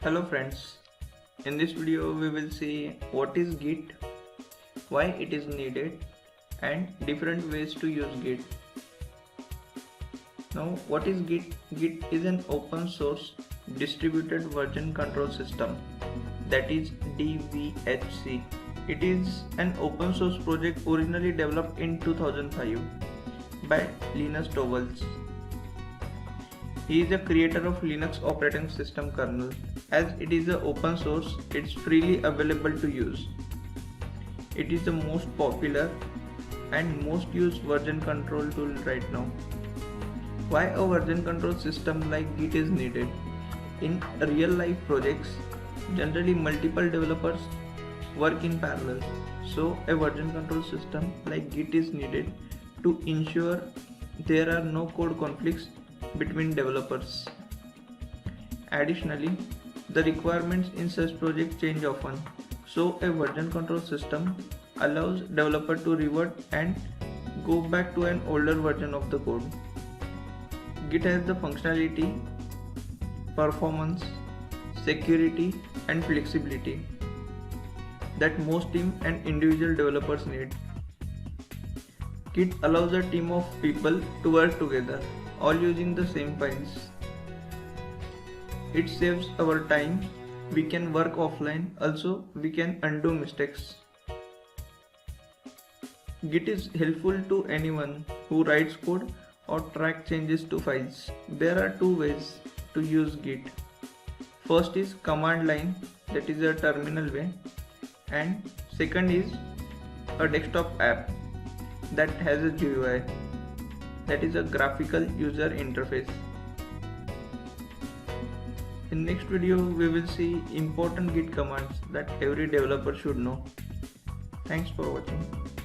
Hello friends, in this video we will see what is Git, why it is needed and different ways to use Git. Now what is Git? Git is an open source distributed version control system, that is DVHC. It is an open source project originally developed in 2005 by Linus Torvalds. He is the creator of Linux operating system kernel. As it is a open source, it's freely available to use. It is the most popular and most used version control tool right now. Why a version control system like Git is needed? In real life projects, generally multiple developers work in parallel. So a version control system like Git is needed to ensure there are no code conflicts between developers. Additionally, the requirements in such projects change often, so a version control system allows developer to revert and go back to an older version of the code. Git has the functionality, performance, security and flexibility that most team and individual developers need. Git allows a team of people to work together, all using the same files. It saves our time, we can work offline, also we can undo mistakes. Git is helpful to anyone who writes code or track changes to files. There are two ways to use Git. First is command line, that is a terminal way, and second is a desktop app that has a GUI, that is a graphical user interface. In next video we will see important Git commands that every developer should know. Thanks for watching.